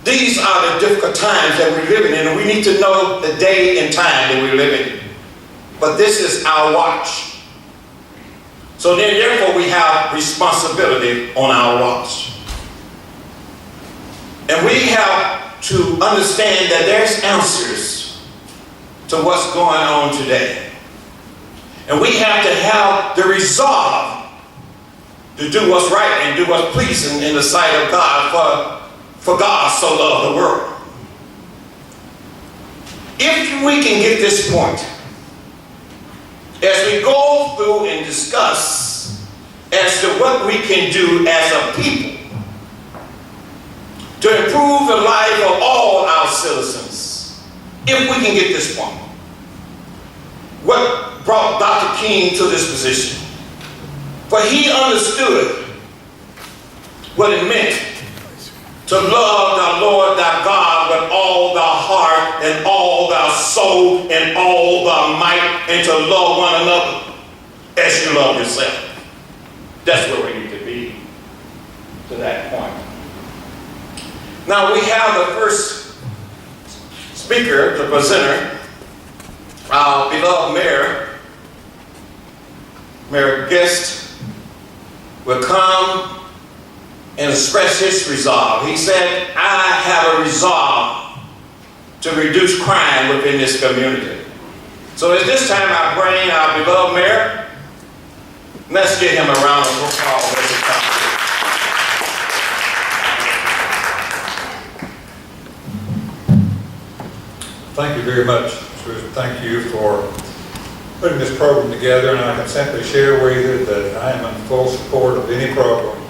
These are the difficult times that we're living in, and we need to know the day and time that we're living in. But this is our watch. So then, therefore, we have responsibility on our watch. And we have to understand that there's answers to what's going on today. And we have to have the resolve to do what's right and do what's pleasing in the sight of God, for God so loved the world. If we can get this point, as we go through and discuss as to what we can do as a people to improve the life of all our citizens, if we can get this point, what brought Dr. King to this position? For he understood what it meant to love thy Lord thy God with all thy heart and all thy soul and all thy might, and to love one another as you love yourself. That's where we need to be, to that point. Now we have the first speaker, the presenter, our beloved Mayor Guest, will come and express his resolve. He said, I have a resolve to reduce crime within this community. So at this time, I bring our beloved mayor. Let's give him a round of applause as he comes. Thank you very much, Susan. Thank you for putting this program together, and I can simply share with you that I am in full support of any program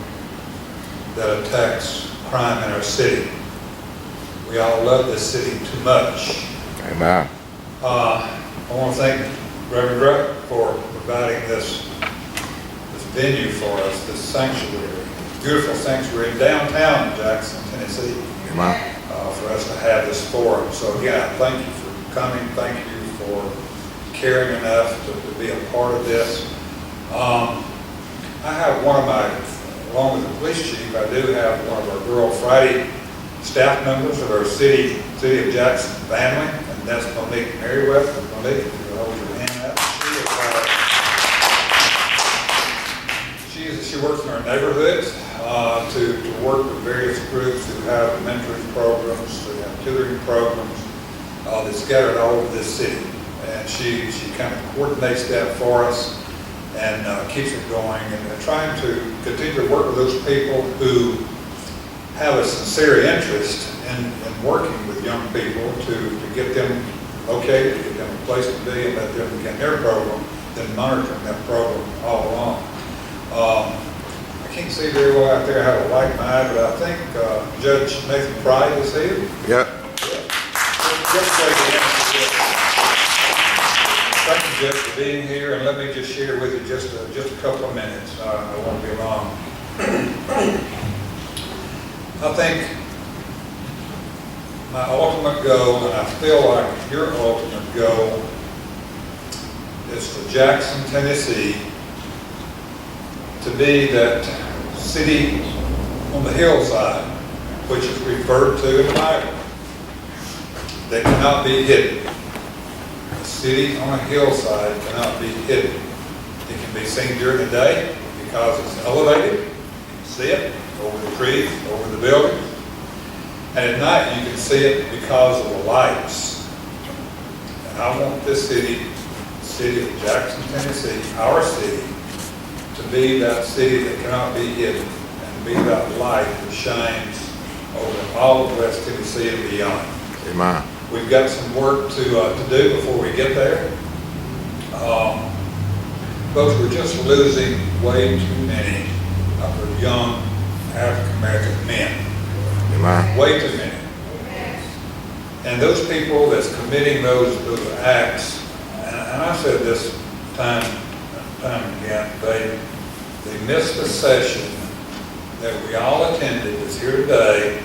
that attacks crime in our city. We all love this city too much. Amen. I want to thank Reverend Druck for providing this venue for us, this sanctuary, beautiful sanctuary in downtown Jackson, Tennessee. Amen. For us to have this forum. So again, thank you for coming. Thank you for caring enough to be a part of this. I have one of my, along with the police chief, I do have one of our Girl Friday staff members of our City of Jackson family, and that's Monique Merriweather. Monique, if you hold your hand up. She works in our neighborhoods to work with various groups who have mentoring programs, who have tutoring programs that's scattered all over this city. And she kind of coordinates that for us and keeps it going, and trying to continue to work with those people who have a sincere interest in working with young people to get them located, get them a place to be, and let them begin their program, then monitoring that program all along. I can't see very well out there how to light my eye, but I think Judge Nathan Pride is here. Yep. Thank you, Judge, for being here, and let me just share with you just a couple of minutes. I won't be long. I think my ultimate goal, and I feel like your ultimate goal, is for Jackson, Tennessee to be that city on the hillside, which is referred to in the Bible, that cannot be hidden. A city on a hillside cannot be hidden. It can be seen during the day because it's elevated. You can see it over the trees, over the buildings. And at night you can see it because of the lights. And I want this city of Jackson, Tennessee, our city, to be that city that cannot be hidden, and be that light that shines over all of West Tennessee and beyond. Amen. We've got some work to do before we get there. Folks, we're just losing way too many of our young African American men. Amen. Way too many. And those people that's committing those acts, and I said this time and again, they missed the session that we all attended that's here today,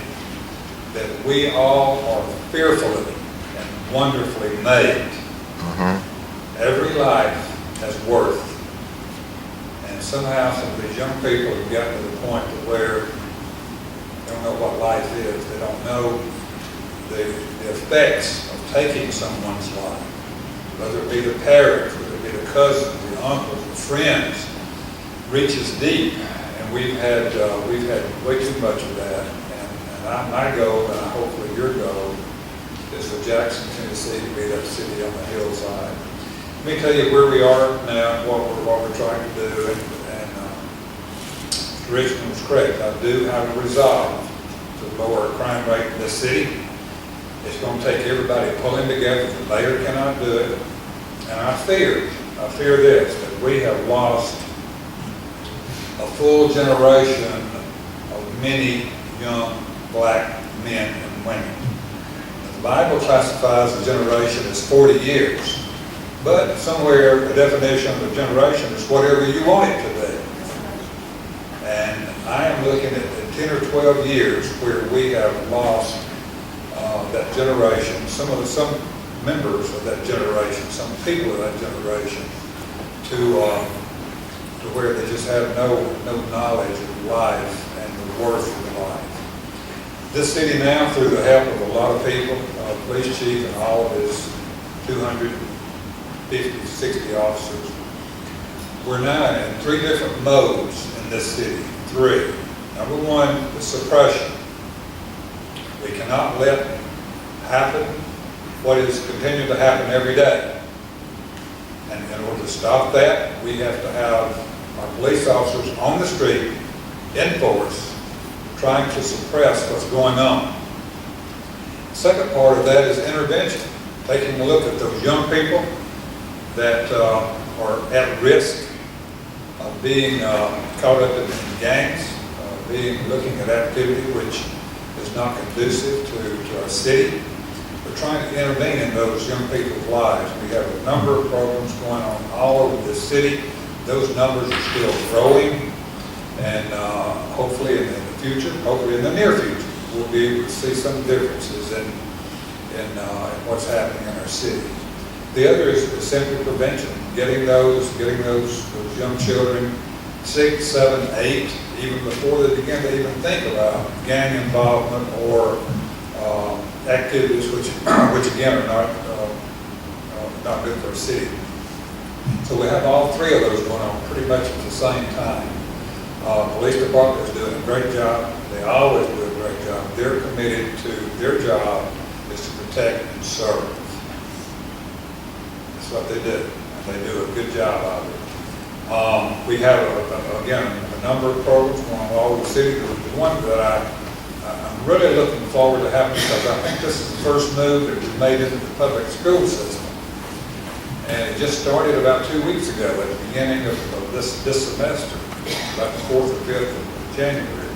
that we all are fearfully and wonderfully made. Every life has worth. And somehow some of these young people have gotten to the point to where they don't know what life is. They don't know the effects of taking someone's life, whether it be the parents, whether it be the cousins, the uncles, the friends, reaches deep, and we've had way too much of that. And my goal, and hopefully your goal, is for Jackson, Tennessee to be that city on the hillside. Let me tell you where we are now, what we're trying to do, and Richmond was correct. I do have a resolve to lower our crime rate in this city. It's going to take everybody pulling together. The mayor cannot do it. And I fear this, that we have lost a full generation of many young black men and women. The Bible classifies a generation as 40 years, but somewhere the definition of a generation is whatever you want it to be. And I am looking at 10 or 12 years where we have lost that generation, some members of that generation, some people of that generation, to where they just have no knowledge of life and the worth of life. This city now, through the help of a lot of people, police chief and all of his 250, 60 officers, we're now in 3 different modes in this city. 3. Number 1, the suppression. We cannot let happen what is continuing to happen every day. And in order to stop that, we have to have our police officers on the street, in force, trying to suppress what's going on. The second part of that is intervention, taking a look at those young people that are at risk of being caught up in gangs, looking at activity which is not conducive to our city. We're trying to intervene in those young people's lives. We have a number of programs going on all over the city. Those numbers are still growing, and hopefully in the future, hopefully in the near future, we'll be able to see some differences in what's happening in our city. The other is simply prevention, getting those young children 6, 7, 8, even before they begin to even think about gang involvement or activities which again are not good for a city. So we have all 3 of those going on pretty much at the same time. Police department is doing a great job. They always do a great job. They're committed to their job is to protect and serve. That's what they do, and they do a good job of it. We have, again, a number of programs going on all over the city. The one that I'm really looking forward to having, because I think this is the first move that was made into the public school system. And it just started about 2 weeks ago at the beginning of this semester, about the 4th or 5th of January.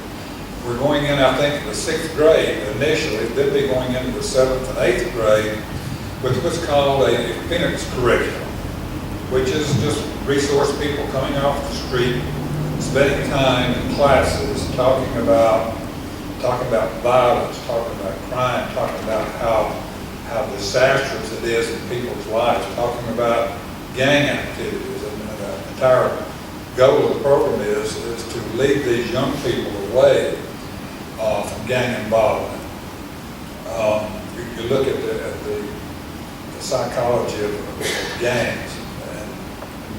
We're going in, I think, the 6th grade initially, then be going into the 7th and 8th grade with what's called a Phoenix curriculum, which is just resource people coming off the street, spending time in classes, talking about violence, talking about crime, talking about how disastrous it is in people's lives, talking about gang activities. And the entire goal of the program is to lead these young people away from gang involvement. You look at the psychology of gangs and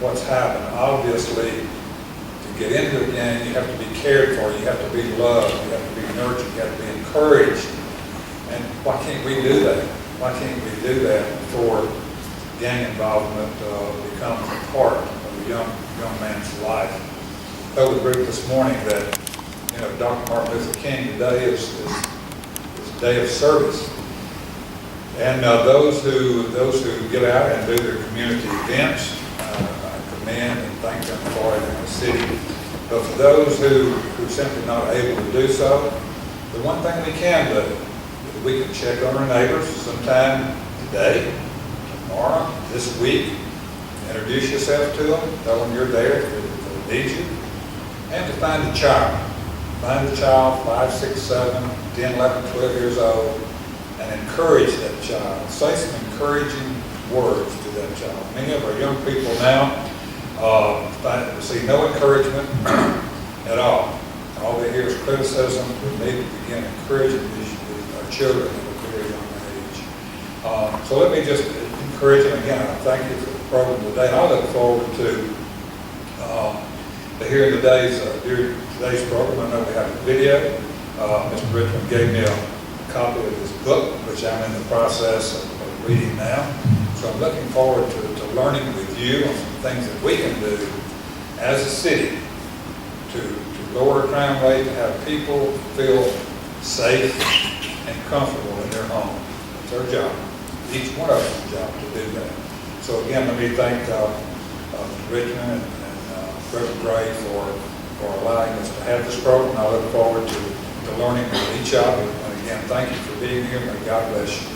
what's happened. Obviously, to get into a gang, you have to be cared for, you have to be loved, you have to be nurtured, you have to be encouraged. And why can't we do that? Why can't we do that before gang involvement becomes a part of a young man's life? I told the group this morning that Dr. Martin Luther King today is a day of service, and those who get out and do their community events, I commend and thank them for it in the city. But for those who are simply not able to do so, the one thing we can do is we can check on our neighbors sometime today, tomorrow, this week. Introduce yourself to them, tell them you're there if they need you, and to find a child. Find a child, 5, 6, 7, 10, 11, 12 years old, and encourage that child. Say some encouraging words to that child. Many of our young people now see no encouragement at all. All they hears criticism, we need to begin encouraging our children at a very young age. So let me just encourage them again. I thank you for the program today. I look forward to hearing during today's program. I know we have a video. Mr. Richmond gave me a copy of his book, which I'm in the process of reading now. So I'm looking forward to learning with you on some things that we can do as a city to lower crime rate, to have people feel safe and comfortable in their home. It's our job, each one of us' job to do that. So again, let me thank Richmond and Reverend Gray for allowing us to have this program. I look forward to learning with each of you. And again, thank you for being here. May God bless you.